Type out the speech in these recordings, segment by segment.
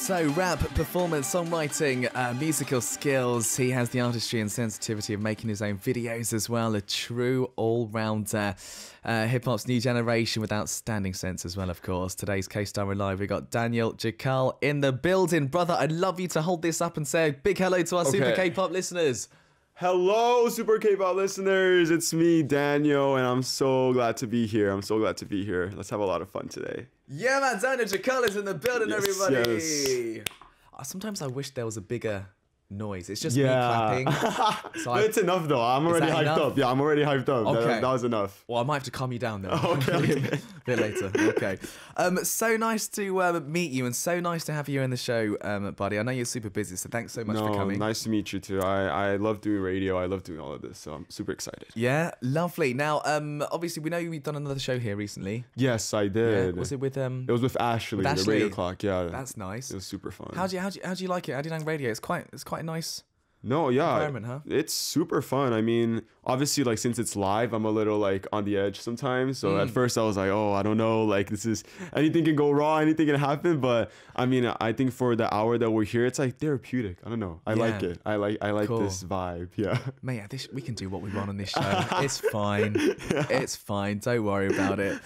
So rap, performance, songwriting, musical skills. He has the artistry and sensitivity of making his own videos as well. A true all-rounder. Hip-hop's new generation with outstanding sense as well, of course. Today's K-Star Alive, we got Daniel Jikal in the building. Brother, I'd love you to hold this up and say a big hello to our Super K-pop listeners. Hello, Super K-pop listeners. It's me, Daniel, and I'm so glad to be here. Let's have a lot of fun today. Yeah, man, Daniel Jikal is in the building, yes, everybody. Yes. Sometimes I wish there was a bigger noise. It's just me clapping. So it's enough, though. I'm already hyped up. Yeah, I'm already hyped up. Okay. That was enough. Well, I might have to calm you down, though. Okay. A bit later. Okay. So nice to meet you and so nice to have you in the show, buddy. I know you're super busy, so thanks so much for coming. Nice to meet you, too. I love doing radio. I love doing all of this, so I'm super excited. Yeah, lovely. Now, obviously, we know you've done another show here recently. Yes, I did. Yeah. Was it with... It was with Ashley, the radio clock, yeah. That's nice. It was super fun. How do you like it? ARIRANG Radio? It's quite a nice... No, yeah, environment, huh? It's super fun. I mean, obviously, like, since it's live, I'm a little like on the edge sometimes. So at first I was like, oh, I don't know, like, this is, anything can go wrong, anything can happen. But I mean, I think for the hour that we're here, it's like therapeutic. I don't know. I like it. I like cool. This vibe. Yeah. Mate, we can do what we want on this show. It's fine. Yeah. It's fine. Don't worry about it.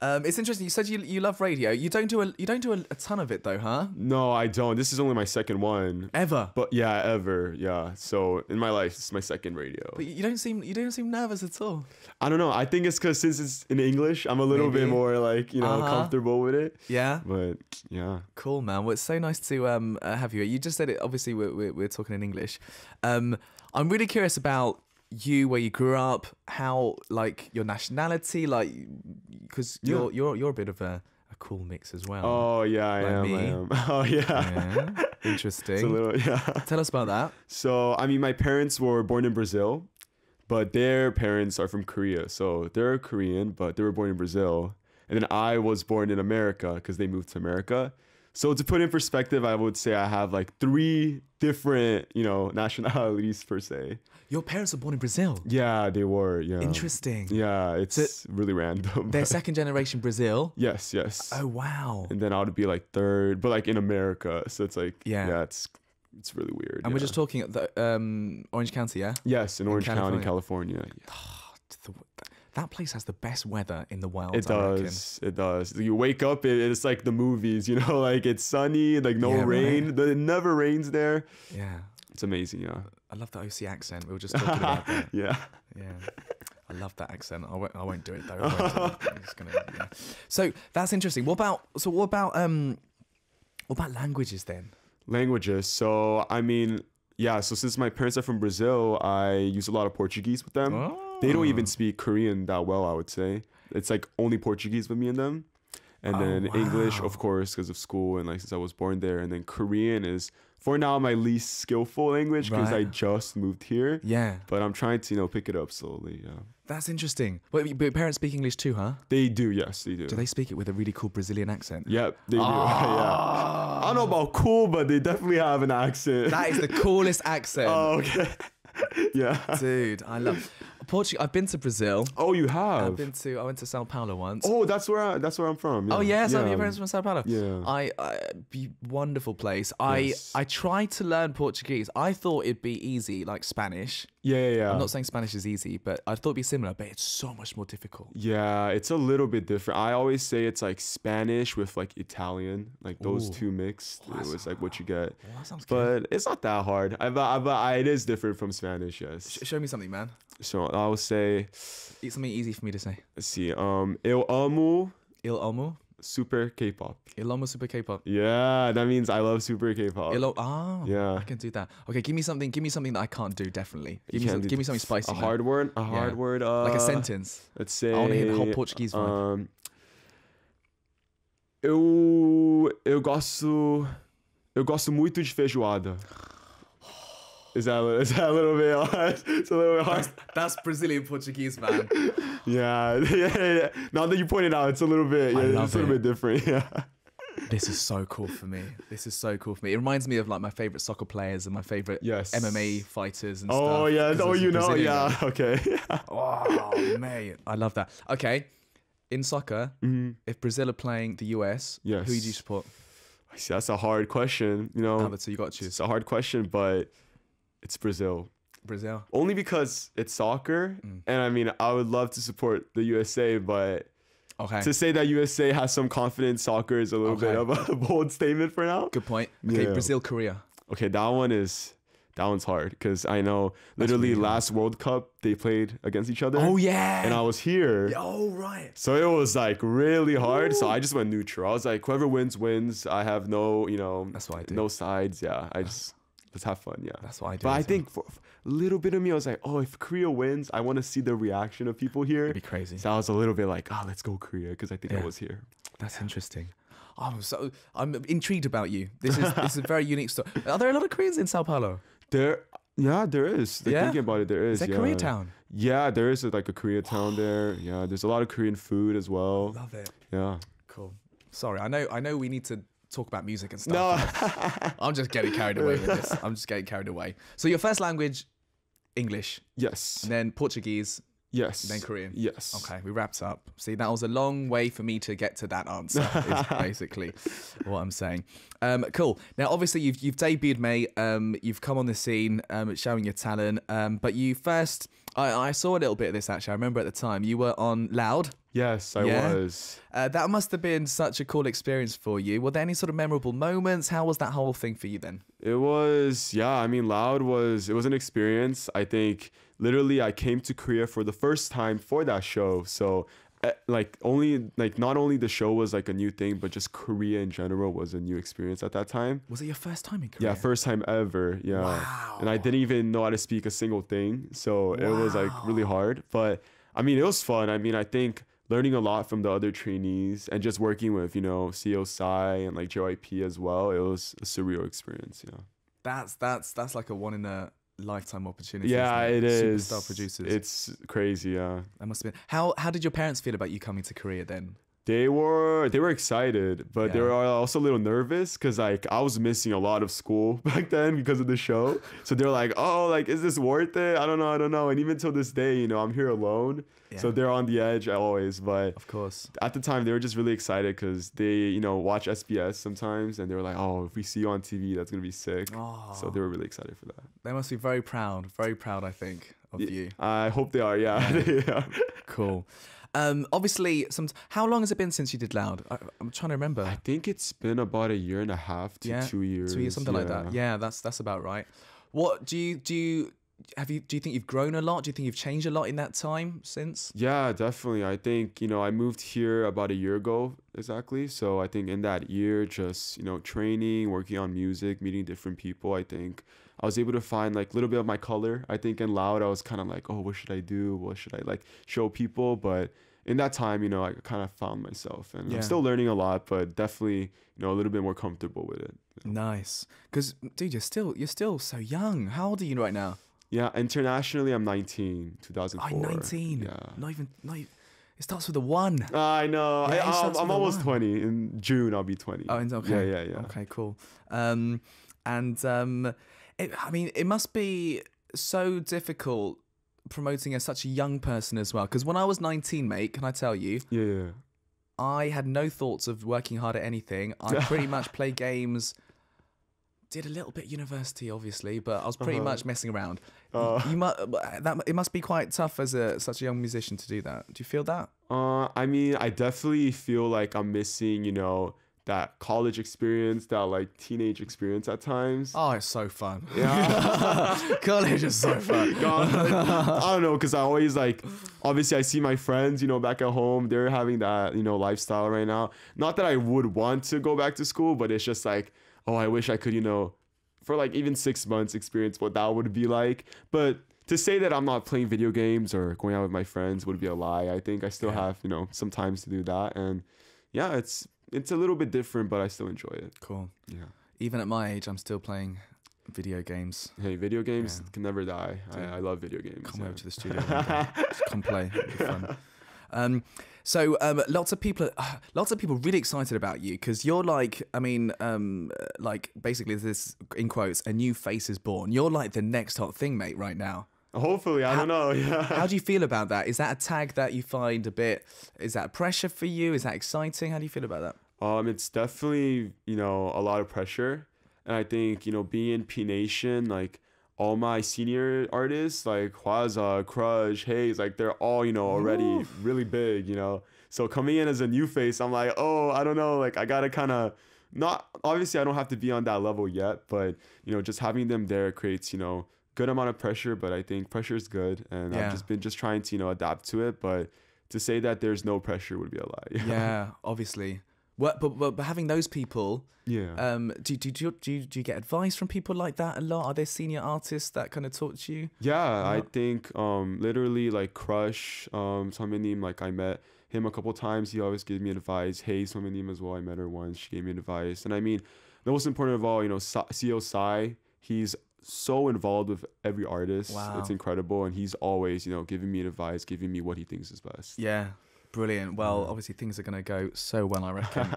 It's interesting. You said you love radio. You don't do a ton of it though, huh? No, I don't. This is only my second one. Ever? But yeah, ever. Yeah. So in my life, this is my second radio. But you don't seem nervous at all. I don't know. I think it's because since it's in English, I'm a little bit more like, comfortable with it. Yeah. But yeah. Cool, man. Well, it's so nice to have you. You just said it. Obviously, we're talking in English. I'm really curious about you, where you grew up, how, like, your nationality, like, because you're a bit of a cool mix as well. Oh yeah, I am. Oh yeah. Interesting. It's a little, yeah. Tell us about that. So I mean, my parents were born in Brazil, but their parents are from Korea. So they're Korean, but they were born in Brazil. And then I was born in America because they moved to America. So to put in perspective, I would say I have like 3 different, nationalities per se. Your parents were born in Brazil? Yeah, they were, yeah. Interesting. Yeah, it's really random. They're second generation Brazil? Yes. Oh, wow. And then I would be like 3rd, but like in America. So it's like, it's really weird. And we're just talking at the, Orange County, yeah? Yes, in Orange County, California. Yeah. That place has the best weather in the world. It does. You wake up, it's like the movies, like it's sunny, like no rain. Right? It never rains there. Yeah. It's amazing, yeah. I love the OC accent. We were just talking about that. Yeah. I love that accent. I won't do it though. So that's interesting. What about languages then? Languages. So I mean, so since my parents are from Brazil, I use a lot of Portuguese with them. Oh. They don't even speak Korean that well, I would say. It's like only Portuguese with me and them. And then English, of course, because of school and like since I was born there. And then Korean is, for now, my least skillful language because I just moved here. Yeah. But I'm trying to, pick it up slowly, yeah. That's interesting. Wait, but your parents speak English too, huh? They do, yes, they do. Do they speak it with a really cool Brazilian accent? Yep, they do. Yeah. I don't know about cool, but they definitely have an accent. That is the coolest accent. Oh, okay. Yeah. Dude, I love Portugal. I've been to Brazil. Oh, you have? I went to Sao Paulo once. Oh, that's where I'm from. Yeah. Oh yeah, so your parents from Sao Paulo. Yeah. Wonderful place. Yes. I tried to learn Portuguese. I thought it'd be easy, like Spanish. Yeah. I'm not saying Spanish is easy, but I thought it'd be similar, but it's so much more difficult. Yeah, it's a little bit different. I always say it's like Spanish with like Italian, like those two mixed. It was like what you get. That sounds good. But it's not that hard. It is different from Spanish, yes. Show me something, man. So I would say... It's something easy for me to say. Let's see. Eu amo... Super K-pop. Eu amo super K-pop. Yeah, that means I love super K-pop. Yeah. I can do that. Okay, give me something that I can't do, definitely. Give me something spicy. A hard word? A hard word? Like a sentence. Let's say... I want to hear the whole Portuguese vibe. Eu gosto muito de feijoada. Is that a little bit hard? It's a little bit hard. That's Brazilian Portuguese, man. Yeah. Now that you point it out, it's a little bit, it's a little bit different. Yeah. This is so cool for me. It reminds me of like my favorite soccer players and my favorite MMA fighters and stuff. Oh yeah. Oh, yeah. Okay. Oh, mate, I love that. Okay, in soccer, if Brazil are playing the US, who do you support? See, that's a hard question. But so you got to choose. It's a hard question, but it's Brazil. Brazil. Only because it's soccer, and I mean, I would love to support the USA, but to say that USA has some confidence, soccer is a little bit of a bold statement for now. Good point. Okay, Brazil, Korea. Okay, that one's hard because I know literally last World Cup they played against each other. Oh yeah. And I was here. Oh right. So it was like really hard. Ooh. So I just went neutral. I was like, whoever wins. I have no, that's what I do. No sides. Yeah, let's have fun. Yeah, that's what I do. But I think for a little bit of me, I was like, oh, if Korea wins, I want to see the reaction of people here. It'd be crazy. So I was a little bit like, oh, let's go Korea because I think I was here. That's interesting. I'm intrigued about you. This is a very unique story. Are there a lot of Koreans in Sao Paulo? There is. Thinking about it, there is. Is that Koreatown? Yeah, there is like a Koreatown there. Yeah, there's a lot of Korean food as well. Love it. Yeah. Cool. Sorry, I know we need to talk about music and stuff. No. I'm just getting carried away with this. I'm just getting carried away. So your first language, English. Yes. And then Portuguese. Yes. And then Korean. Yes. Okay, we wrapped up. See, that was a long way for me to get to that answer, is basically what I'm saying. Cool. Now, obviously, you've debuted, mate. You've come on the scene, showing your talent. But you first, I saw a little bit of this, actually. I remember at the time, you were on Loud. Yes, I was. That must have been such a cool experience for you. Were there any sort of memorable moments? How was that whole thing for you then? It was, I mean, Loud was an experience. I think literally I came to Korea for the first time for that show. So not only the show was like a new thing, but just Korea in general was a new experience at that time. Was it your first time in Korea? Yeah, first time ever. Yeah. Wow. And I didn't even know how to speak a single thing. So it was like really hard. But I mean, it was fun. I mean, I think learning a lot from the other trainees and just working with, CEO Sai and like JYP as well. It was a surreal experience, That's like a one in a lifetime opportunity. Yeah, it is. Superstar producers. It's crazy, yeah. That must have been. How did your parents feel about you coming to Korea then? They were excited, but they were also a little nervous because like I was missing a lot of school back then because of the show. So they're like, oh, like, is this worth it? I don't know. And even till this day, I'm here alone. Yeah. So they're on the edge always. But of course, at the time they were just really excited because they, watch SBS sometimes, and they were like, oh, if we see you on TV, that's gonna be sick. Oh. So they were really excited for that. They must be very proud, I think, of you. I hope they are. Yeah. Yeah. Cool. Obviously, how long has it been since you did Loud? I'm trying to remember. I think it's been about 1.5 years to 2 years. 2 years, something like that. Yeah, that's about right. What do you think you've grown a lot? Do you think you've changed a lot in that time since? Yeah, definitely. I think, I moved here about 1 year ago exactly. So I think in that year, just, training, working on music, meeting different people, I think I was able to find like a little bit of my color. I think in Loud, I was kind of like, oh, what should I do? What should I like show people? But in that time, I kind of found myself, and I'm still learning a lot, but definitely, a little bit more comfortable with it. Nice. Because, dude, you're still so young. How old are you right now? Yeah, internationally, I'm 19, 2004. 19. Yeah. Not even. It starts with a 1. I know. Yeah, I'm almost 20. In June, I'll be 20. Oh, okay. Yeah. Okay, cool. It must be so difficult promoting as such a young person as well. Because when I was 19, mate, can I tell you? Yeah. I had no thoughts of working hard at anything. I pretty much played games. Did a little bit university, obviously, but I was pretty much messing around. It must be quite tough as such a young musician to do that. Do you feel that? I mean, I definitely feel like I'm missing, that college experience, that like teenage experience at times. Oh, it's so fun. Yeah. College is so fun. I don't know, because I always like, obviously I see my friends, back at home, they're having that, lifestyle right now. Not that I would want to go back to school, but it's just like, oh, I wish I could, for like even 6 months experience what that would be like. But to say that I'm not playing video games or going out with my friends would be a lie. I think I still have, some times to do that. And yeah, it's a little bit different, but I still enjoy it. Cool. Yeah. Even at my age, I'm still playing video games. Hey, video games can never die. I love video games. Come over to the studio. Just come play. It'll be fun. So lots of people really excited about you because you're like, basically this, in quotes, a new face is born. You're like the next hot thing, mate, right now. Hopefully, I don't know. Yeah. How do you feel about that? Is that a tag that you find is that pressure for you? Is that exciting? How do you feel about that? It's definitely, you know, a lot of pressure. And I think, you know, being in P Nation, like all my senior artists, like Hwaza, Crush, Haze, like they're all, you know, already really big, you know. So coming in as a new face, I'm like, oh, I don't know, like I gotta kind of not, obviously I don't have to be on that level yet, but, you know, just having them there creates, you know, good amount of pressure. But I think pressure is good, and I've just been trying to, you know, adapt to it. But to say that there's no pressure would be a lie. Yeah, obviously. But having those people, Yeah. do you get advice from people like that a lot? Are there senior artists that kind of talk to you? Yeah, I think literally like Crush, Sonmin, like I met him a couple times. He always gives me advice. Hey, Sonmin as well. I met her once. She gave me advice. And I mean, the most important of all, you know, CEO Sai, he's so involved with every artist. Wow. It's incredible. And he's always, you know, giving me advice, giving me what he thinks is best. Yeah. Brilliant. Well, obviously things are going to go so well, I reckon,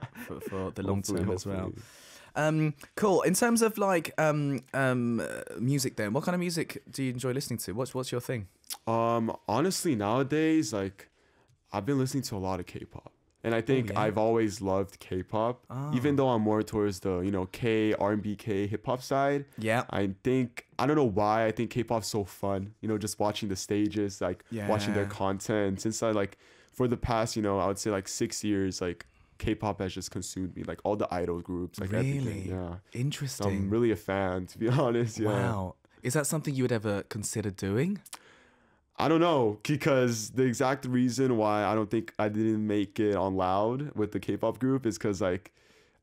for the long term as well. Cool. In terms of like music, then, what kind of music do you enjoy listening to? What's your thing? Honestly, nowadays, like I've been listening to a lot of K-pop, and I think I've always loved K-pop, even though I'm more towards the, you know, R&B, hip hop side. Yeah. I don't know why I think K-pop's so fun. You know, just watching the stages, like watching their content. Since I like for the past, you know, I would say like 6 years, like K-pop has just consumed me, like all the idol groups, like everything. Yeah. Interesting. So I'm really a fan, to be honest. Yeah. Wow. Is that something you would ever consider doing? I don't know, because the exact reason why I don't think I didn't make it on Loud with the K-pop group is because, like,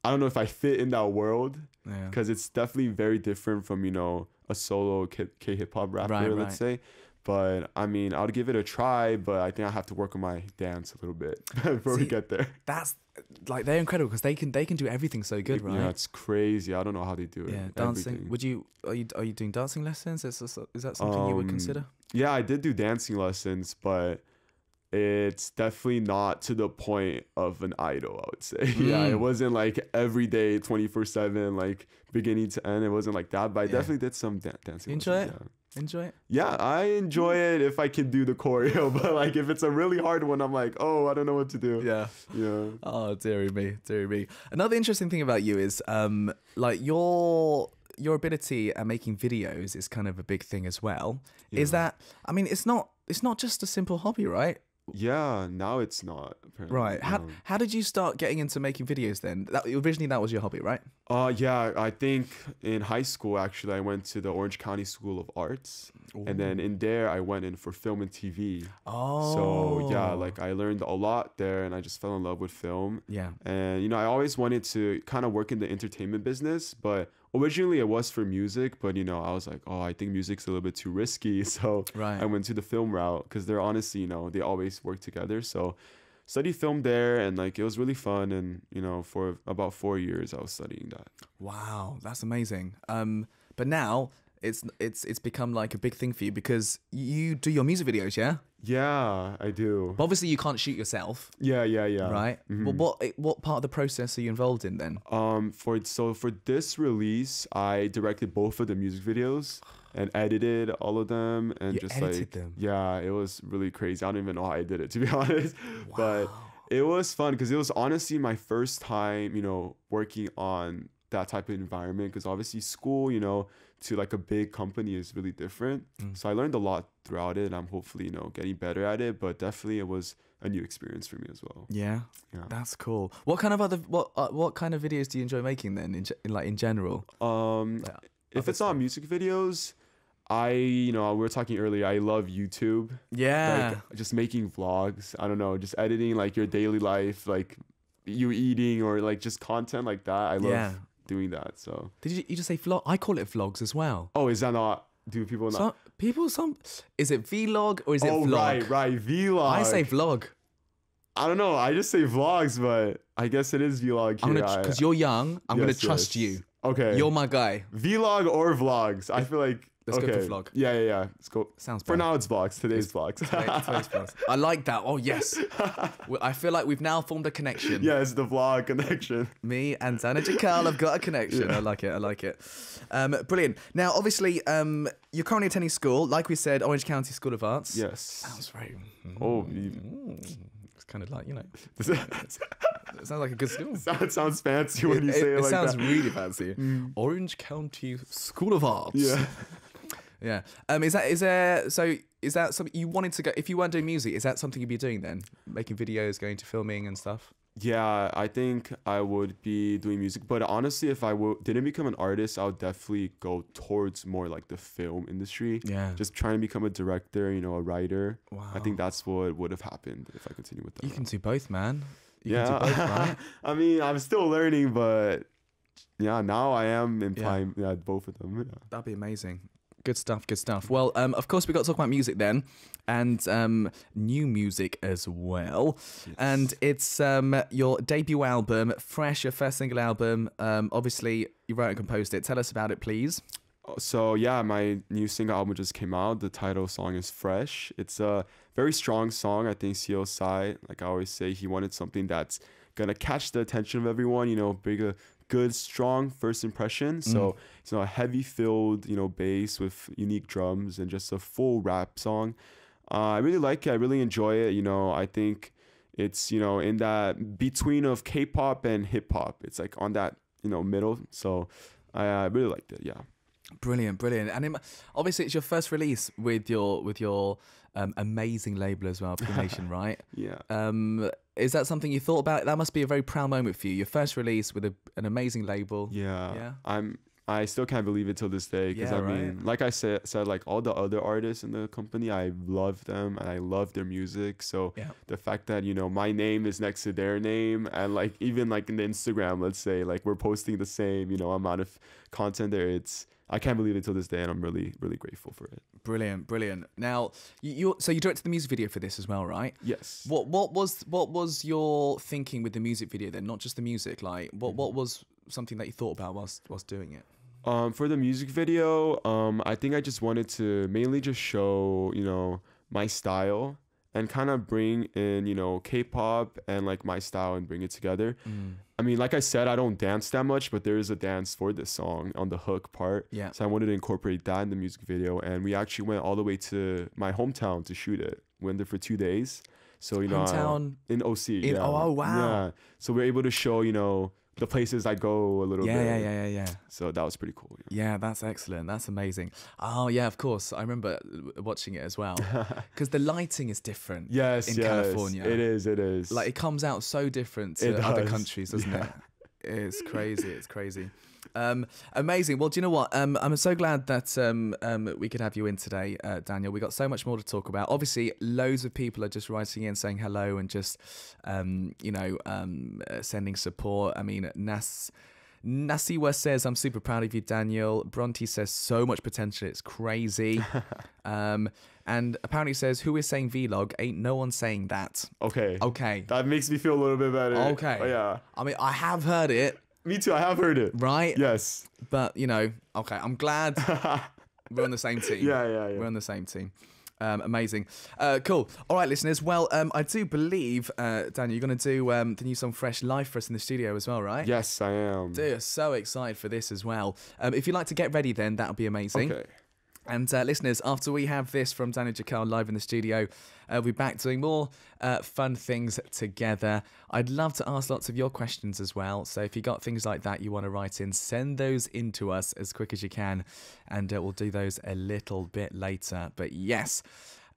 I don't know if I fit in that world, because it's definitely very different from, you know, a solo K-hip-hop rapper, let's say. But I mean, I'll give it a try, but I think I have to work on my dance a little bit before we get there. That's like, they're incredible because they can do everything so good, right? Yeah, it's crazy. I don't know how they do it. Yeah, dancing. Everything. Are you doing dancing lessons? Is that something you would consider? Yeah, I did do dancing lessons, but it's definitely not to the point of an idol, I would say. Yeah, it wasn't like every day, 24/7, like beginning to end. It wasn't like that, but I definitely did some dancing. Enjoy lessons, it? Enjoy it? Yeah, I enjoy it if I can do the choreo, but like if it's a really hard one, I'm like, oh, I don't know what to do. Yeah. Yeah. Oh, dearie me, dearie me. Another interesting thing about you is like your ability at making videos is kind of a big thing as well. Yeah. Is that, I mean, it's not just a simple hobby, right? Yeah, now it's not, apparently. Right. How did you start getting into making videos then? Originally that was your hobby, right? Yeah, I think in high school, actually, I went to the Orange County School of Arts. Ooh. And then in there, I went in for film and TV. Oh. So yeah, like I learned a lot there, and I just fell in love with film. Yeah. And, you know, I always wanted to kind of work in the entertainment business, but originally it was for music, but, you know, I was like, oh, I think music's a little bit too risky. So I went to the film route because they're honestly, you know, they always work together. So studied film there, and like it was really fun. And, you know, for about 4 years, I was studying that. Wow, that's amazing. But now it's become like a big thing for you because you do your music videos, yeah? Yeah, I do. But obviously you can't shoot yourself. Yeah. Right? Mm-hmm. Well, what part of the process are you involved in then? For this release, I directed both of the music videos and edited all of them, and you edited them? Yeah, it was really crazy. I don't even know how I did it, to be honest. Wow. But it was fun because it was honestly my first time, you know, working on that type of environment, because obviously school, you know, to like a big company is really different. So I learned a lot throughout it, and I'm hopefully, you know, getting better at it, but definitely it was a new experience for me as well. Yeah, that's cool. What kind of videos do you enjoy making then, in general? If it's not music videos, we were talking earlier, I love YouTube. Yeah. Like just making vlogs. I don't know, just editing like your daily life, like you eating, or like just content like that. I love doing that. So did you just say vlog? I call it vlogs as well. Oh, is that not? Do people not? Is it vlog or is it vlog? Right, vlog. I say vlog. I don't know. I just say vlogs, but I guess it is vlog here. Because you're young, I'm gonna trust you. Okay. You're my guy. Vlog or vlogs? I feel like. Let's go for vlog. Yeah. Let's go. Sounds For now, it's vlogs. Today's vlogs. Today's vlogs. I like that. Oh, yes. I feel like we've now formed a connection. Yeah, it's the vlog connection. Me and Daniel Jikal have got a connection. Yeah. I like it. Brilliant. Now, obviously, you're currently attending school. Like we said, Orange County School of Arts. Yes. Sounds right. Oh, it's kind of like, you know. It sounds like a good school. It sounds fancy when you say it like sounds that. really fancy. Orange County School of Arts. Yeah. Yeah. Is that something you wanted to go? If you weren't doing music, is that something you'd be doing then? Making videos, going to filming and stuff. Yeah, I think I would be doing music, but honestly, if I didn't become an artist, I would definitely go towards more like the film industry. Yeah. Just trying to become a director, you know, a writer. Wow. I think that's what would have happened if I continue with that. You can do both, man. You yeah. can do both, right? I mean, I'm still learning, but yeah, now I am implying both of them. Yeah. That'd be amazing. Good stuff, good stuff. Well, of course, we got to talk about music then, and new music as well. Yes. And it's your debut album, Fresh, your first single album. Obviously, you wrote and composed it. Tell us about it, please. So yeah, my new single album just came out. The title song is Fresh. It's a very strong song. I think Seo Sai, like I always say, he wanted something that's gonna catch the attention of everyone, you know, bring a good, strong first impression. So it's a heavy filled, you know, bass with unique drums and just a full rap song. I really like it. I really enjoy it. You know, I think it's, you know, in that between of K-pop and hip hop. It's like on that, you know, middle. So I really liked it. Yeah. Brilliant, brilliant. And obviously, it's your first release with your amazing label as well, P Nation, right? Yeah. Is that something you thought about? That must be a very proud moment for you. Your first release with an amazing label. Yeah. I still can't believe it till this day because mean, like I said, like all the other artists in the company, I love them and I love their music. So the fact that, you know, my name is next to their name and like even like in the Instagram, let's say like we're posting the same, you know, amount of content there. I can't believe it till this day, and I'm really, really grateful for it. Brilliant, brilliant. Now, you directed the music video for this as well, right? Yes. What was your thinking with the music video then? Not just the music, like what was something that you thought about whilst doing it? For the music video, I think I just wanted to mainly just show, you know, my style and kind of bring in, you know, K-pop and like my style and bring it together. I mean, like I said, I don't dance that much, but there is a dance for this song on the hook part. Yeah. So I wanted to incorporate that in the music video. And we actually went all the way to my hometown to shoot it. We went there for 2 days. So, you know, hometown in OC. Oh, wow. Yeah. So we're able to show, you know, the places I go a little bit. Yeah. So that was pretty cool. Yeah, that's excellent. That's amazing. Oh, yeah, of course. I remember watching it as well. Because the lighting is different in California. It is. Like, it comes out so different to other countries, doesn't it? It's crazy. Amazing. Well, do you know what? I'm so glad that we could have you in today, Daniel. We got so much more to talk about. Obviously, loads of people are just writing in saying hello and just, sending support. I mean, Nasiwa says, I'm super proud of you, Daniel. Bronte says, so much potential. It's crazy. And apparently says, who is saying vlog? Ain't no one saying that. Okay. That makes me feel a little bit better. Okay. Oh, yeah. I mean, I have heard it. Me too. I have heard it. Right? Yes. But, you know, okay. I'm glad we're on the same team. Yeah. We're on the same team. Amazing. Cool. All right, listeners. Well, I do believe, Daniel, you're going to do the new song Fresh live for us in the studio as well, right? Yes, I am. Dude, so excited for this as well. If you'd like to get ready then, that would be amazing. Okay. And listeners, after we have this from Daniel Jikal live in the studio, we'll be back doing more fun things together. I'd love to ask lots of your questions as well. So if you got things like that you want to write in, send those in to us as quick as you can. And we'll do those a little bit later. But yes,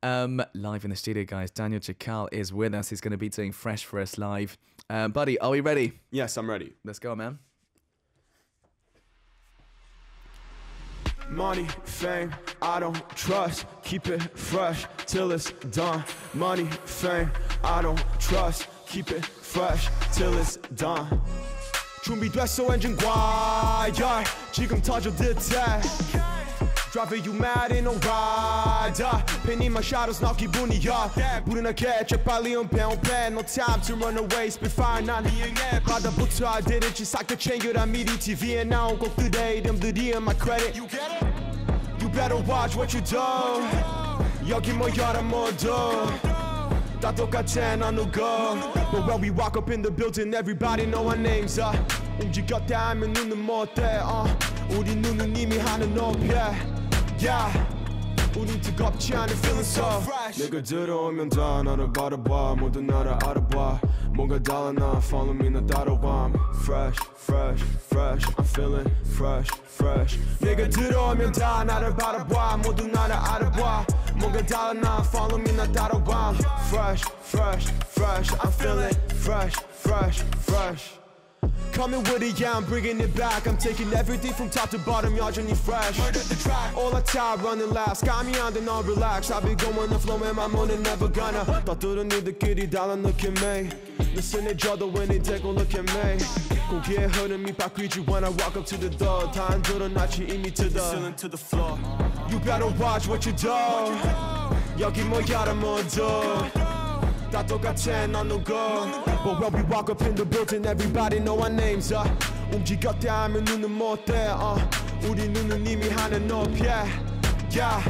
live in the studio, guys. Daniel Jikal is with us. He's going to be doing Fresh for us live. Buddy, are we ready? Yes, I'm ready. Let's go, man. Money, fame, I don't trust. Keep it fresh till it's done. Money, fame, I don't trust. Keep it fresh till it's done. 준비됐어 엔진 과열 지금 터져 듯해. Driving you mad in a rider. Penny my shadows 너 기분이야. 불안하게 재빨리 unpay. No time to run away. Spit fire 난 이행해. 바다부터 I did it. 지삭도 챙겨라 미리 TV에 나온 곡들의 이름들이 in my credit. You get it? You better watch what you do. 여기 모여라 모두. 다 똑같아 넌 누구. But when we walk up in the building everybody know our names. 움직였다 하면 눈은 못 떼. 우리 눈은 이미 하늘 높여. Yeah, 우린 뜨겁지 않은 feeling so fresh 내가 들어오면 다 나를 바라봐 모두 나를 알아봐 뭔가 달라 나 follow me 나 따라와 I'm fresh fresh fresh I'm feeling fresh fresh 내가 들어오면 다 나를 바라봐 모두 나를 알아봐 뭔가 달라 나 follow me 나 따라와 I'm fresh fresh fresh I'm feeling fresh fresh fresh Coming with it, yeah, I'm bringing it back I'm taking everything from top to bottom, 여전히 fresh All I time running last got me on the non relax I'll be going the flow and my mood is never gonna 떠들은 니들끼리 달라 look at me 느슨해져도 when they take a look at me 공기의 흐름이 바뀌지 when I walk up to the door 다 안 드러나지 이미 to the ceiling to the floor You better watch what you do 여기 뭐야라 뭐도 다 똑같아 넌 누구 But when we walk up in the building everybody know our names 움직였대 하면 눈은 못대 우리 눈은 이미 하늘 높이 Yeah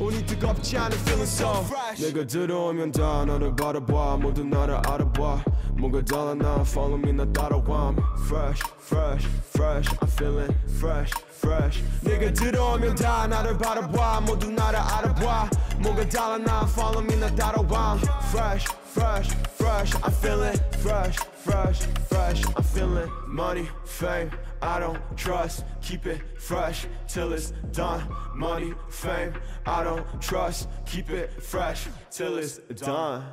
우리 뜨겁지 않은 feeling so fresh 내가 들어오면 다 나를 바라봐 모두 나를 알아봐 뭔가 달라 나 follow me 나 따라와 I'm fresh fresh fresh I'm feeling fresh fresh 내가 들어오면 다 나를 바라봐 모두 나를 알아봐 뭔가 달라 나 follow me 나 따라와 I'm fresh fresh fresh I'm feeling fresh fresh fresh I'm feeling money fame I don't trust keep it fresh till it's done money fame I don't trust keep it fresh till it's done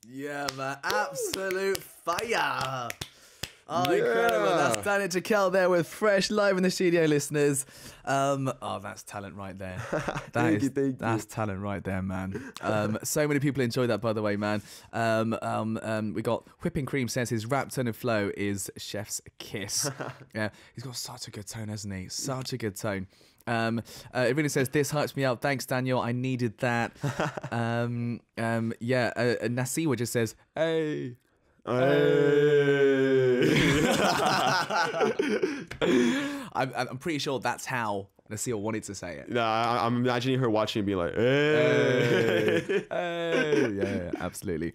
Yeah, man, absolute fire. Oh, incredible. That's Daniel Jikal there with Fresh live in the studio, listeners. Oh, that's talent right there. Thank you. That's talent right there, man. So many people enjoy that, by the way, man. We got Whipping Cream says his rap tone and flow is chef's kiss. Yeah, he's got such a good tone, hasn't he? Such a good tone. It really says this hypes me up. Thanks, Daniel. I needed that. Nasiwa just says, "Hey." I'm pretty sure that's how Nasiwa wanted to say it. Nah, I'm imagining her watching and be like, "Hey, hey." Yeah, absolutely.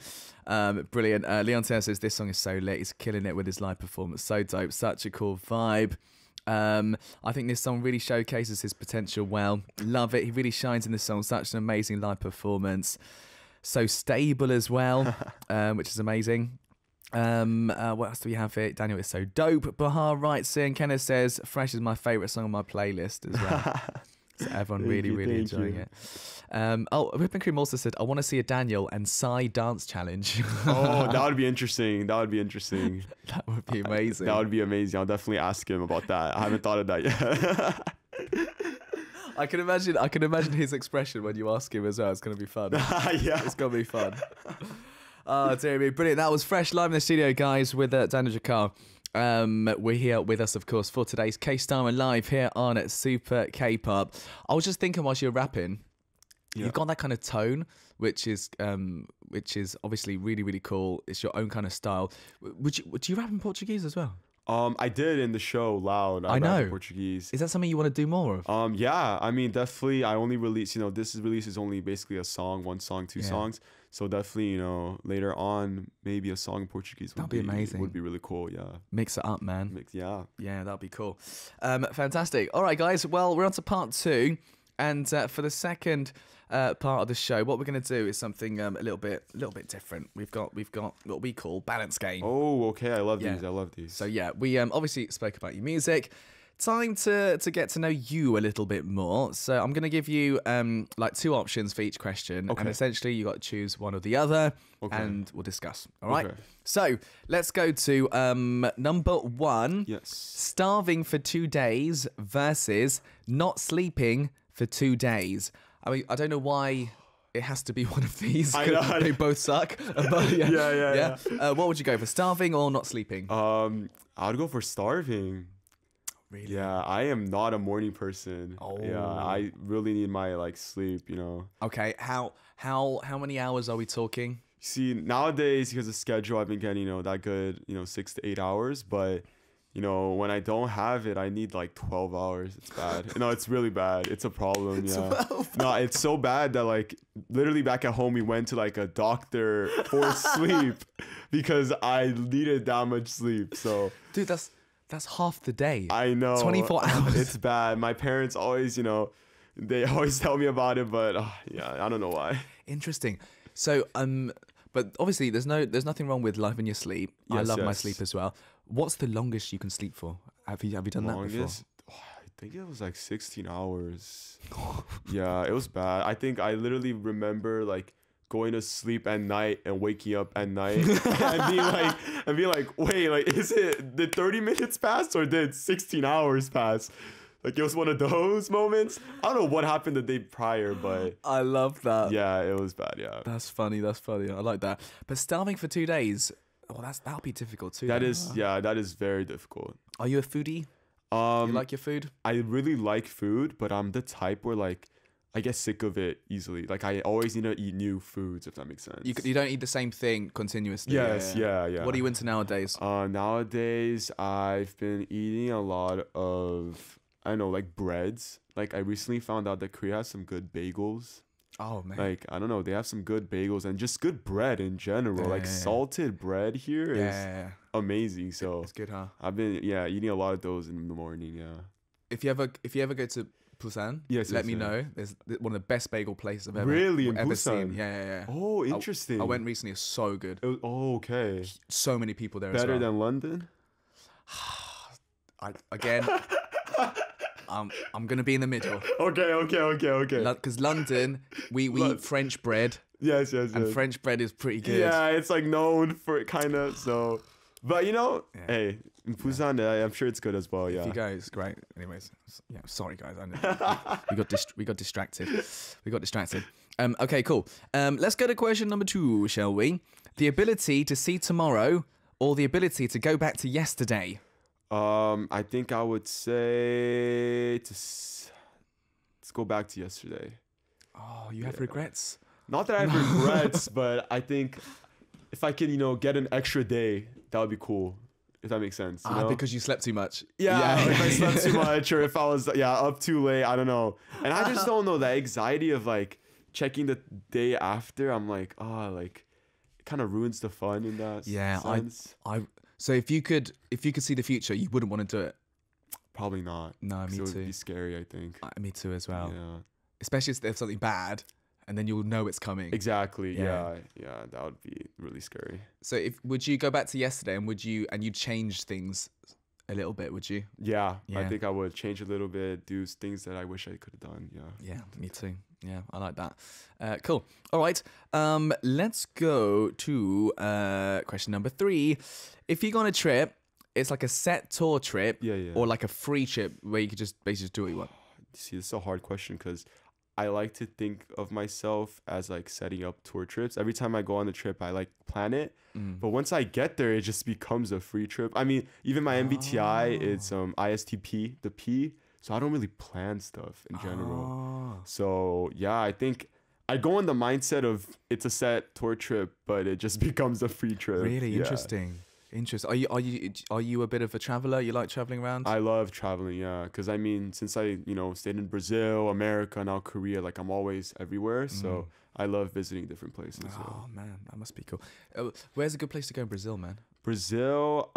Brilliant. Leon Taylor says this song is so lit. He's killing it with his live performance. So dope. Such a cool vibe. I think this song really showcases his potential well. Love it. He really shines in this song. Such an amazing live performance. So stable as well, which is amazing. What else do we have here? Daniel is so dope. Bahar writes in. Kenneth says Fresh is my favourite song on my playlist as well. So everyone really enjoying it. Whipping Cream also said, I want to see a Daniel and Psy dance challenge. Oh, that would be interesting. That would be amazing. That would be amazing. I'll definitely ask him about that. I haven't thought of that yet. I can imagine his expression when you ask him as well. It's going to be fun. Yeah. It's going to be fun. Oh, dear me. Brilliant. That was Fresh live in the studio, guys, with Daniel Jikal. We're here with us, of course, for today's K-Star and Live here on Super K-Pop. I was just thinking whilst you're rapping, you've got that kind of tone, which is obviously really cool. It's your own kind of style. Do you rap in Portuguese as well? I did in the show Loud. I know. In Portuguese. Is that something you want to do more of? Yeah. I mean, definitely. I only release. This release is only basically a song, one song, two songs. So definitely, later on, maybe a song in Portuguese would be amazing. Would be really cool. Yeah. Mix it up, man. Yeah, that'd be cool. Fantastic. All right, guys. Well, we're on to part 2, and for the second part of the show, what we're going to do is something a little bit different. We've got what we call balance game. Oh, okay. I love these. So yeah, we obviously spoke about your music. Time to get to know you a little bit more. So I'm going to give you like 2 options for each question, and essentially you got to choose one or the other, and we'll discuss. All right. Okay. So let's go to number 1. Yes. Starving for 2 days versus not sleeping for 2 days. I mean, I don't know why it has to be one of these. They both suck. But yeah. What would you go for, starving or not sleeping? I'd go for starving. Really? Yeah, I am not a morning person. Oh. Yeah, I really need my sleep, Okay, how many hours are we talking? See, nowadays because of schedule, I've been getting that good 6 to 8 hours. But when I don't have it, I need 12 hours. It's bad. No, it's really bad. It's a problem. Yeah. 12 no, it's so bad that literally back at home we went to a doctor for sleep because I needed that much sleep. So, dude, that's half the day. I know. 24 hours. It's bad. My parents always, they always tell me about it, but yeah, I don't know why. Interesting. So but obviously there's nothing wrong with loving your sleep. I Yes, love my yes. sleep as well. What's the longest you can sleep for? Have you done that before? Longest, I think it was like 16 hours. Yeah, it was bad. I think I literally remember like going to sleep at night and waking up at night and being like, wait, like did 30 minutes pass or did 16 hours pass? Like it was one of those moments. I don't know what happened the day prior, but I love that. yeah, it was bad. Yeah, That's funny. I like that. But starving for 2 days, that'll be difficult too. that is very difficult. Are you a foodie? You like your food? I really like food, but I'm the type where like I get sick of it easily. Like I always need to eat new foods, if that makes sense. You don't eat the same thing continuously. Yes, yeah. What are you into nowadays? Nowadays, I've been eating a lot of, I don't know, like breads. Like I recently found out that Korea has some good bagels. Oh man. Like I don't know, they have some good bagels and just good bread in general. Like salted bread here is amazing. So it's good, huh? I've been eating a lot of those in the morning. Yeah. If you ever go to Busan, let me know. There's one of the best bagel places I've ever in ever Busan? seen. Yeah. Oh, interesting. I went recently. It's so good. Okay. So many people there. Better as well. than London? I'm gonna be in the middle. Okay. Because London, we eat French bread, Yes. and French bread is pretty good. Yeah, it's like known for it kind of. So, but hey, in Busan, I'm sure it's good as well. Yeah. If you go, it's great. Anyways, yeah. Sorry, guys. We got distracted. Okay, cool. Let's go to question number 2, shall we? The ability to see tomorrow or the ability to go back to yesterday. I think I would say let's go back to yesterday. Oh, you have regrets? Not that I have regrets, but I think if I can, get an extra day, that would be cool. If that makes sense. You know? Because you slept too much. Yeah, if I slept too much or if I was up too late, I don't know. And I just don't know, that anxiety of like checking the day after. I'm like, like it kind of ruins the fun in that sense. So if you could see the future, you wouldn't want to do it. Probably not. No, me it too. would be scary, I think. Me too as well. Yeah. Especially if there's something bad, and then you'll know it's coming. Exactly. Yeah. That would be really scary. So would you go back to yesterday and you'd change things a little bit? Would you? Yeah. I think I would change a little bit, do things that I wish I could have done. Yeah. Yeah, me too. Yeah, I like that. Cool. All right. Let's go to question number 3. If you go on a trip, it's like a set tour trip, or like a free trip where you could just basically do what you want. See, this is a hard question because I like to think of myself as like setting up tour trips. Every time I go on a trip, I like plan it. But once I get there, it just becomes a free trip. I mean, even my MBTI, it's ISTP, the P. So I don't really plan stuff in general. So yeah, I think I go in the mindset of it's a set tour trip, but it just becomes a free trip. Really interesting. Are you a bit of a traveler? You like traveling around? I love traveling, yeah. Because I mean, since I stayed in Brazil, America, now Korea, like I'm always everywhere. So I love visiting different places. Oh man, that must be cool. Where's a good place to go in Brazil, man? Brazil,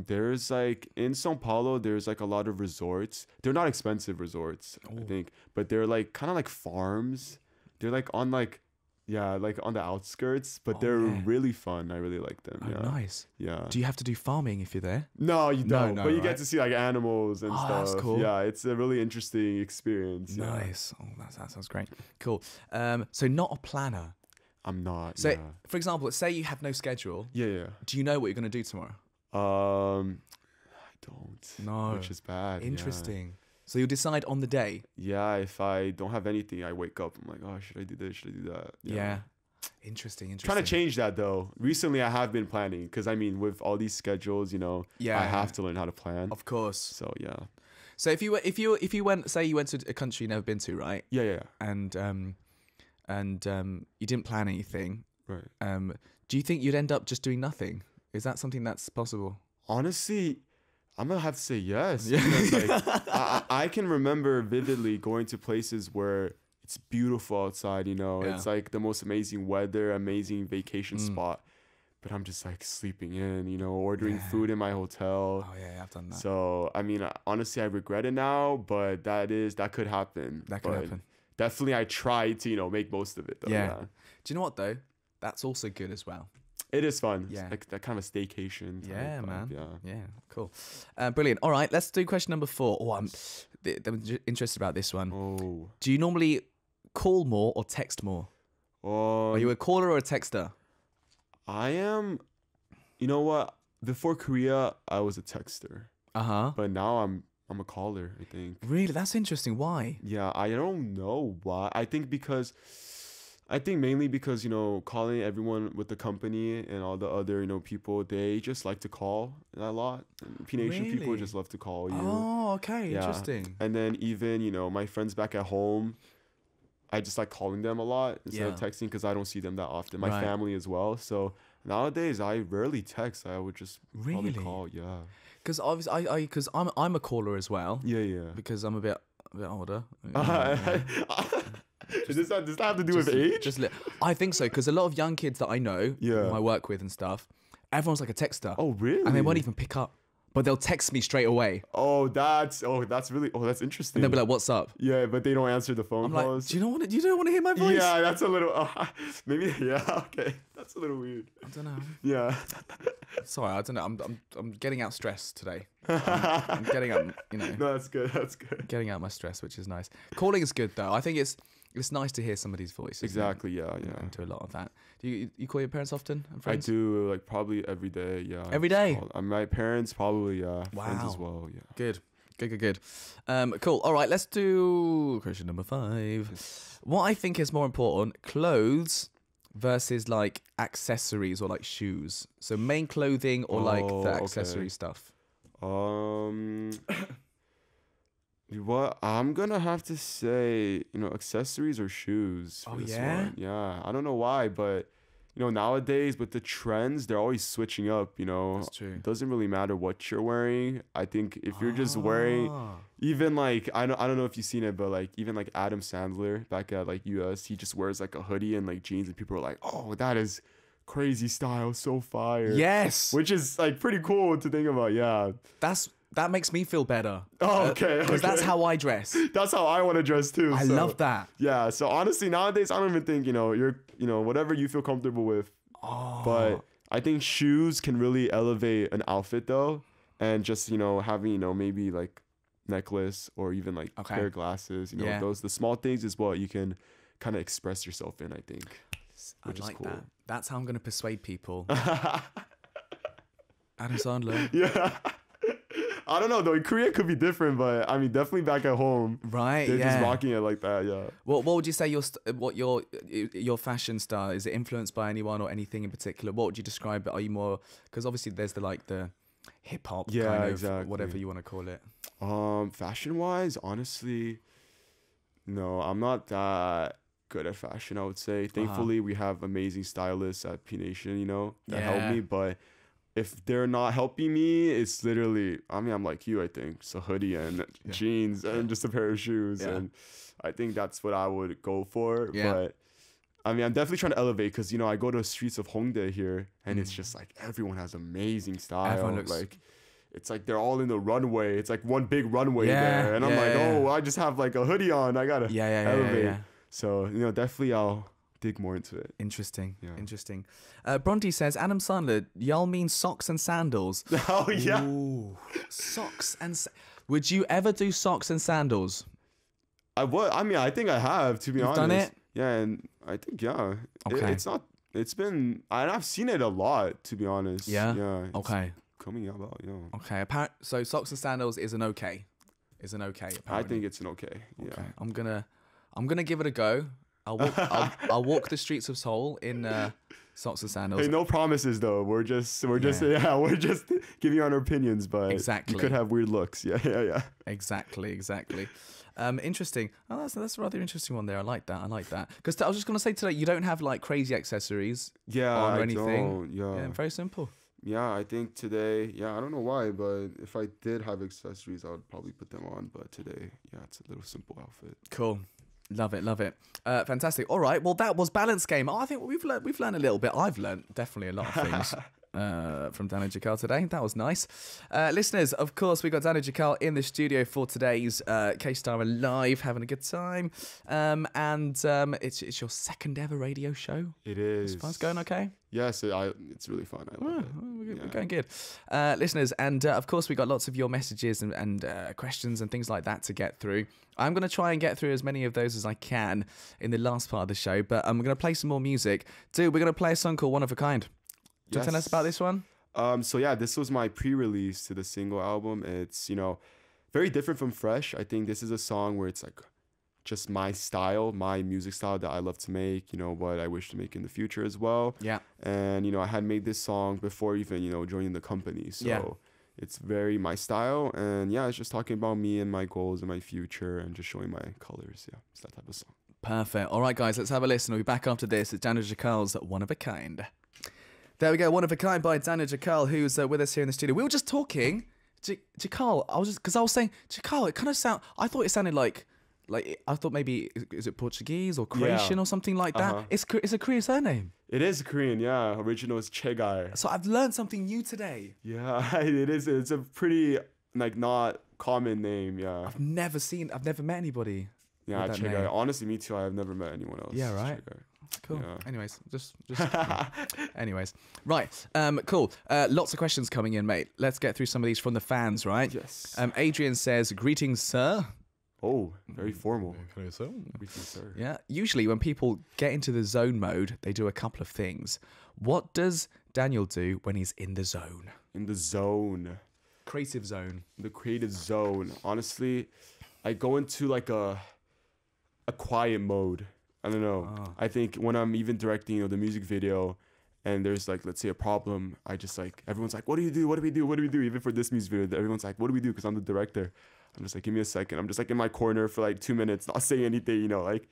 there's like in São Paulo, there's like a lot of resorts. They're not expensive resorts, I think, but they're like kind of like farms. They're like on like on the outskirts, but they're really fun. I really like them. Oh, nice. Yeah. Do you have to do farming if you're there? No, you don't. No, but you get to see like animals and stuff. That's cool. Yeah, it's a really interesting experience. Nice. Yeah. Oh, that sounds great. Cool. So not a planner. I'm not. So, for example, say you have no schedule. Yeah. Do you know what you're going to do tomorrow? I don't. No. Which is bad. Interesting. Yeah. So you'll decide on the day? Yeah, if I don't have anything, I wake up. I'm like, oh, should I do this? Should I do that? Yeah. Interesting. Trying to change that though. Recently, I have been planning because I mean, with all these schedules, I have to learn how to plan. Of course. So yeah. So if you went, say you went to a country you've never been to, right? Yeah. And you didn't plan anything. Right. Do you think you'd end up just doing nothing? Is that something that's possible? Honestly, I'm gonna have to say yes. Because, like, I can remember vividly going to places where it's beautiful outside. It's like the most amazing weather, amazing vacation spot. but I'm just like sleeping in, you know, ordering food in my hotel. Oh yeah, I've done that. So I mean, honestly, I regret it now, but that could happen. That could happen. Definitely, I try to, you know, make most of it. Though, Yeah. Do you know what though? That's also good as well. It is fun. Yeah. It's like that kind of a staycation. Type Yeah, vibe. man. Yeah. Yeah, cool. Brilliant. All right, let's do question number 4. Oh, I'm interested about this one. Oh. Do you normally call more or text more? Are you a caller or a texter? I am. You know what? Before Korea, I was a texter, but now I'm a caller. I think. Really, that's interesting. Why? Yeah, I don't know why. I think mainly because, you know, calling everyone with the company and all the other, you know, people, they just like to call a lot. P Nation people Really? just love to call you. Oh, okay, Yeah. interesting. And then even, you know, my friends back at home, I just like calling them a lot instead of Yeah. texting because I don't see them that often. My Right. family as well. So nowadays I rarely text. I would just probably Really? call. Yeah. Because obviously, because I'm a caller as well. Yeah. Because I'm a bit older. Does that have to do with age? I think so, because a lot of young kids that I know, Yeah. who I work with and stuff, everyone's like a texter. Oh, really? And they won't even pick up, but they'll text me straight away. That's interesting. And they'll be like, "What's up?" Yeah, but they don't answer the phone I'm like, calls. "Do you don't want to hear my voice?" Yeah, that's a little maybe. Yeah, okay, that's a little weird. I don't know. Yeah. Sorry, I don't know. I'm getting out stress today. I'm getting out, you know, No, that's good. That's good. getting out my stress, which is nice. Calling is good though. I think it's nice to hear somebody's voice. isn't it? Exactly. Yeah. I do a lot of that. Do you call your parents often and I friends? do, like, probably every day. Yeah. Every day? My parents probably. Yeah. Friends Wow. as well. Yeah. Good. Cool. All right, let's do question number 5. What I think is more important: clothes versus like accessories or like shoes. So main clothing or like the Oh, accessory okay. stuff. What I'm gonna have to say, you know, accessories or shoes. For Oh, this yeah? one. Yeah. I don't know why, but you know, nowadays with the trends, they're always switching up. You know, That's true. It doesn't really matter what you're wearing. I think if you're just wearing, even like I don't know if you've seen it, but like even like Adam Sandler back at like US, he just wears like a hoodie and like jeans, and people are like, "Oh, that is crazy style, so fire." Yes, Which is like pretty cool to think about. Yeah. that makes me feel better. Oh, okay. Because that's okay. how I dress. That's how I want to dress too. I so, love that. Yeah. So honestly, nowadays I don't even think, you know, whatever you feel comfortable with. Oh, But I think shoes can really elevate an outfit though, and just, you know, having, you know, maybe like necklace or even like Okay. pair of glasses. You know, Yeah. the small things is what you can kind of express yourself in, I think. I Which is like cool. that. That's how I'm going to persuade people. Adam Sandler. Yeah. I don't know though. Korea could be different, but I mean, definitely back at home, Right, they're yeah. just rocking it like that. Yeah. What would you say your fashion style is? It influenced by anyone or anything in particular? What would you describe it? Are you more, because obviously there's the hip hop Yeah, kind of exactly. whatever you want to call it. Fashion wise, honestly, no, I'm not that good at fashion, I would say. Thankfully, we have amazing stylists at P Nation, you know, that help Yeah. me. But if they're not helping me, it's literally, I mean, I'm like you, I think. So hoodie and jeans and just a pair of shoes. Yeah. And I think that's what I would go for. Yeah. But I mean, I'm definitely trying to elevate because, you know, I go to the streets of Hongdae here and it's just like everyone has amazing style. Everyone looks- like, it's like they're all in the runway. It's like one big runway Yeah, there. And I'm yeah, like, yeah. oh, I just have like a hoodie on. I got to elevate. Yeah. So, you know, definitely I'll dig more into it. Interesting. Yeah. Interesting. Bronte says, Adam Sandler, y'all mean socks and sandals? Oh, yeah. Ooh, socks and would you ever do socks and sandals? I mean, I think I have, to be You've honest. done it? Yeah, and I think, yeah. Okay. I've seen it a lot, to be honest. Yeah? Yeah. it's Okay. Coming about, yeah. Okay. So socks and sandals is an okay. Apparently. I think it's an okay. Yeah. Okay. I'm gonna give it a go. I'll walk the streets of Seoul in socks and sandals. Hey, no promises though. We're just giving our opinions, but Exactly. you could have weird looks. Yeah. Exactly. Interesting. Oh, that's a rather interesting one there. I like that. Because I was just gonna say today, you don't have like crazy accessories Yeah, on or I anything. don't. Yeah. Very simple. Yeah, I think today, I don't know why, but if I did have accessories, I would probably put them on. But today, it's a little simple outfit. Cool. Love it, love it. Fantastic. All right, well, that was Balance Game. I think we've learned a little bit. I've learned definitely a lot of things from Daniel Jikal today. That was nice. Listeners, of course, we got Daniel Jikal in the studio for today's K-Star Alive, having a good time. It's your second ever radio show. It is. It's going okay? Yes, it's really fun. I love it. We're going good. Listeners, and of course, we got lots of your messages and questions and things like that to get through. I'm going to try and get through as many of those as I can in the last part of the show, but I'm going to play some more music. Dude, we're going to play a song called One of a Kind. Do you tell us about this one? So yeah, this was my pre-release to the single album. It's, very different from Fresh. I think this is a song where it's like just my style, my music style that I love to make, what I wish to make in the future as well. Yeah. And, I had made this song before even, joining the company. So it's very my style. And yeah, it's just talking about me and my goals and my future and just showing my colors. Yeah, it's that type of song. Perfect. All right, guys, let's have a listen. We'll be back after this. It's Daniel Jikal's One of a Kind. There we go, One of a Kind by Daniel Jikal, who's with us here in the studio. We were just talking, Jikal, I was saying, Jikal, it kind of I thought it sounded like I thought maybe, is it Portuguese or Croatian or something like that? It's a Korean surname. It is Korean, yeah. Original is Chegai. So I've learned something new today. Yeah, it is. It's a pretty, not common name, yeah. I've never met anybody. Yeah, with that Chegai. name. Honestly, me too. I've never met anyone else. Yeah, right. Chegai. Cool. Yeah. Anyways, just anyways. Right. Cool. Lots of questions coming in, mate. Let's get through some of these from the fans, right? Yes. Adrian says, "Greetings, sir." Oh, very formal. Greetings, sir. Yeah. Usually when people get into the zone mode, they do a couple of things. What does Daniel do when he's in the zone? In the zone. Creative zone. The creative zone. Honestly, I go into like a quiet mode. I don't know. Oh. I think when I'm even directing, the music video, and there's like, let's say a problem, I just everyone's like, what do you do? What do we do? What do we do? Even for this music video, everyone's like, what do we do? Because I'm the director. I'm just like, give me a second. I'm just in my corner for 2 minutes, not saying anything,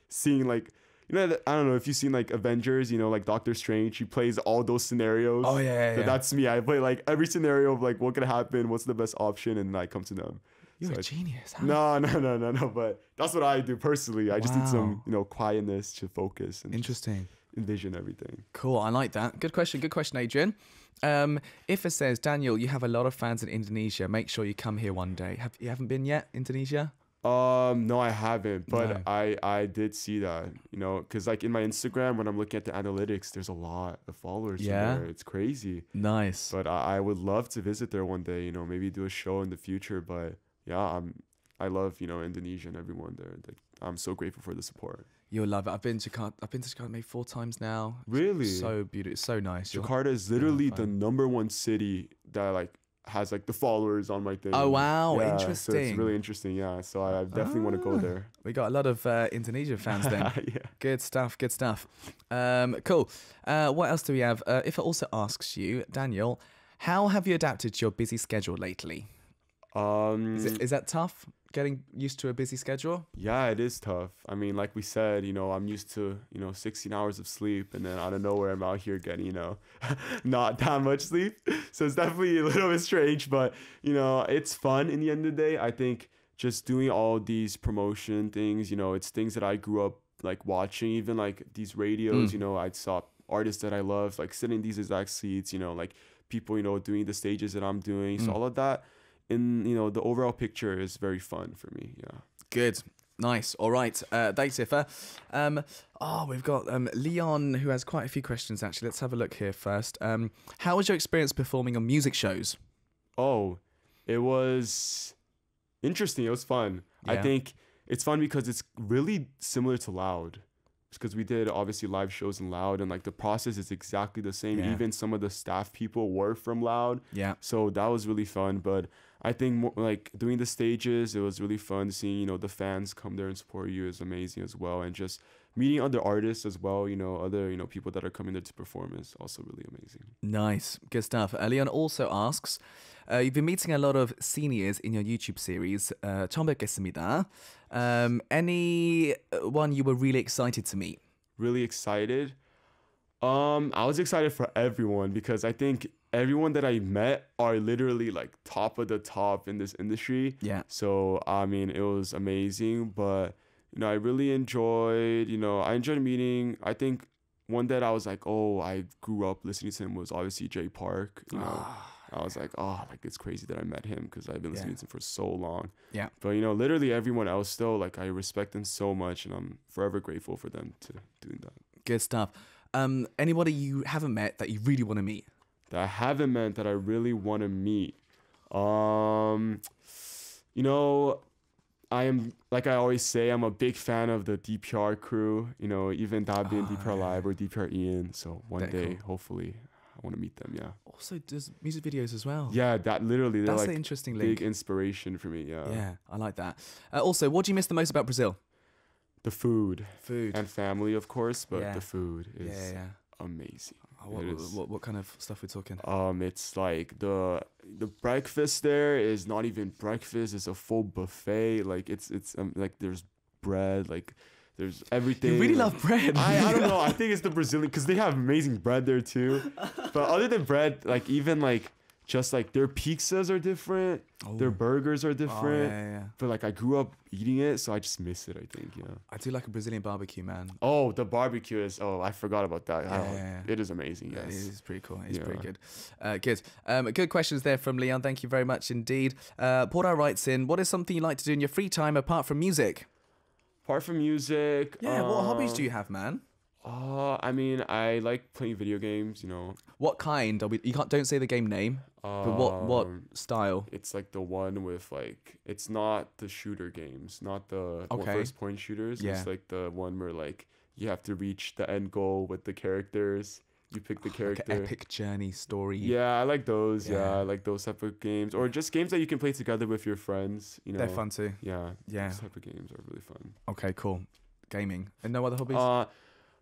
seeing I don't know if you've seen Avengers, like Doctor Strange, he plays all those scenarios. Oh yeah. So that's me. I play every scenario of what could happen, what's the best option, and then I come to them. You're a genius. Huh? No. But that's what I do personally. I just need some, quietness to focus and interesting. Envision everything. Cool. I like that. Good question, Adrian. If it says, Daniel, you have a lot of fans in Indonesia. Make sure you come here one day. You haven't been yet, Indonesia? No, I haven't. But No. I did see that, because in my Instagram, when I'm looking at the analytics, there's a lot of followers in there. It's crazy. Nice. But I would love to visit there one day, maybe do a show in the future. But yeah, I love, Indonesia and everyone there. I'm so grateful for the support. You'll love it. I've been to Jakarta maybe 4 times now. Really? It's so beautiful. It's so nice. Jakarta is literally the #1 city that has the followers on my thing. Oh wow, yeah, interesting. So it's really interesting. Yeah, so I definitely want to go there. We got a lot of Indonesian fans then. Yeah. Good stuff. Cool. What else do we have? If it also asks you, Daniel, how have you adapted to your busy schedule lately? Is that tough? Getting used to a busy schedule? Yeah, it is tough. I mean, like we said, I'm used to, 16 hours of sleep, and then out of nowhere, I'm out here getting, not that much sleep. So it's definitely a little bit strange, but, it's fun in the end of the day. I think just doing all these promotion things, it's things that I grew up watching, even these radios, I saw artists that I love, sitting in these exact seats, people, doing the stages that I'm doing. So all of that. In the overall picture is very fun for me. Yeah. Good. Nice. All right. Thanks, Ifa. We've got Leon, who has quite a few questions, actually. Let's have a look here first. How was your experience performing on music shows? Oh, it was interesting. It was fun. Yeah. I think it's fun because it's really similar to Loud. Because we did obviously live shows in Loud, and the process is exactly the same. Yeah. Even some of the staff people were from Loud. Yeah. So that was really fun. But I think more, doing the stages, it was really fun. Seeing the fans come there and support you is amazing as well, and just meeting other artists as well. Other people that are coming there to perform is also really amazing. Nice, good stuff. Leon also asks, you've been meeting a lot of seniors in your YouTube series. 처음 뵙겠습니다. Anyone you were really excited to meet? Really excited. I was excited for everyone because I think everyone that I met are literally top of the top in this industry. Yeah. So I mean, it was amazing. But I really enjoyed, I enjoyed meeting. I think one that I was like, oh, I grew up listening to him was obviously Jay Park. I was like, oh, like it's crazy that I met him because I've been listening to him for so long. Yeah. But literally everyone else still, like I respect them so much, and I'm forever grateful for them to doing that. Good stuff. Anybody you haven't met that you really want to meet? That I haven't met that I really want to meet. I am, like I always say, I'm a big fan of the DPR crew, even Dabi and DPR Live or DPR Ian. So one day, hopefully, I want to meet them, yeah. Also does music videos as well. Yeah, that literally, they're that's like the interesting link. Big inspiration for me, yeah. Yeah, I like that. Also, what do you miss the most about Brazil? The food. Food. And family, of course, but the food is amazing. What kind of stuff we're talking? It's like the breakfast there is not even breakfast. It's a full buffet. Like it's like there's bread, like there's everything. You really love bread. I don't know. I think it's the Brazilian because they have amazing bread there too. But other than bread, like even like just like their pizzas are different, their burgers are different. But like I grew up eating it, so I just miss it. I think, I do like a Brazilian barbecue, man. Oh, the barbecue is. Oh, I forgot about that. It is amazing. Yes, it is pretty cool. It's pretty good. Good. Good questions there from Leon. Thank you very much indeed. Porter writes in, what is something you like to do in your free time apart from music? Apart from music, what hobbies do you have, man? I mean, I like playing video games. What kind? Don't say the game name. But what style? It's like the one with like, it's not the shooter games, not the first point shooters. Yeah. It's like the one where like you have to reach the end goal with the characters. You pick the character. Like an epic journey story. Yeah, I like those. Yeah, I like those type of games, or just games that you can play together with your friends. They're fun too. Yeah. Those type of games are really fun. Okay, cool. Gaming and no other hobbies.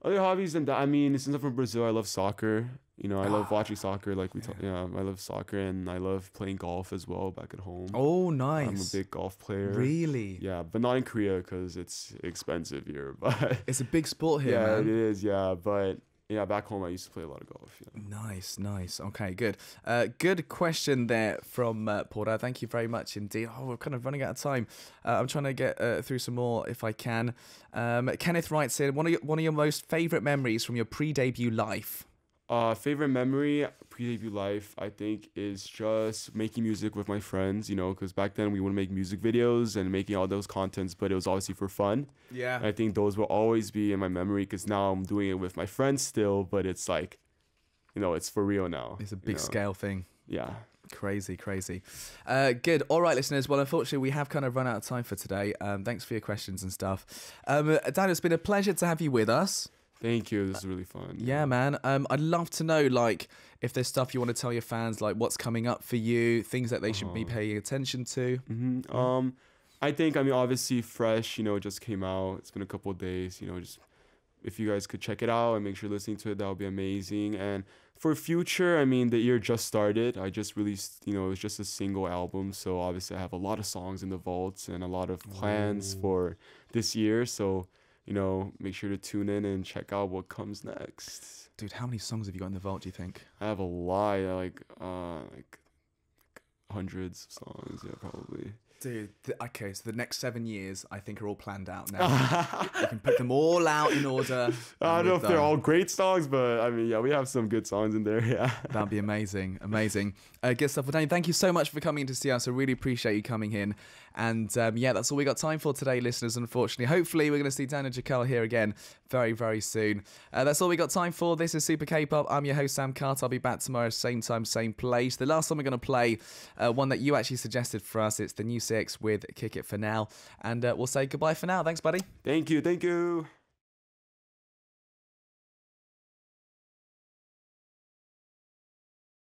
Other hobbies than that, I mean, since I'm from Brazil, I love soccer. I love watching soccer. Like I love soccer, and I love playing golf as well back at home. Oh, nice! I'm a big golf player. Really? Yeah, but not in Korea because it's expensive here. But it's a big sport here, man. Yeah, it is. Yeah, but back home I used to play a lot of golf. Yeah. Nice. Okay, good. Good question there from Porter. Thank you very much indeed. Oh, we're kind of running out of time. I'm trying to get through some more if I can. Kenneth writes in, one of your most favorite memories from your pre-debut life. Favorite memory, pre-debut life, I think, is just making music with my friends, because back then we would make music videos and making all those contents, but it was obviously for fun. Yeah. And I think those will always be in my memory because now I'm doing it with my friends still, but it's like, it's for real now. It's a big scale thing. Yeah. Crazy. Good. All right, listeners. Well, unfortunately, we have kind of run out of time for today. Thanks for your questions and stuff. Dan, it's been a pleasure to have you with us. Thank you. This is really fun. Yeah, man. I'd love to know, like, if there's stuff you want to tell your fans, like what's coming up for you, things that they should be paying attention to. I think, obviously Fresh, just came out. It's been a couple of days, just if you guys could check it out and make sure you're listening to it, that would be amazing. And for future, the year just started. I just released, it was just a single album. So obviously I have a lot of songs in the vaults and a lot of plans for this year. So, make sure to tune in and check out what comes next. Dude, how many songs have you got in the vault, do you think? I have a lot, like hundreds of songs, yeah, probably. Dude, okay, so the next 7 years, I think, are all planned out now. You can put them all out in order. I don't know if they're all great songs, but we have some good songs in there, yeah. That'd be amazing. Good stuff. Well, Daniel, thank you so much for coming to see us. I really appreciate you coming in. And that's all we got time for today, listeners, unfortunately. Hopefully, we're going to see Daniel Jikal here again very, very soon. That's all we got time for. This is Super K-Pop. I'm your host, Sam Carter. I'll be back tomorrow, same time, same place. The last song we're going to play, one that you actually suggested for us. It's the new 6 with Kick It For Now. And we'll say goodbye for now. Thanks, buddy. Thank you.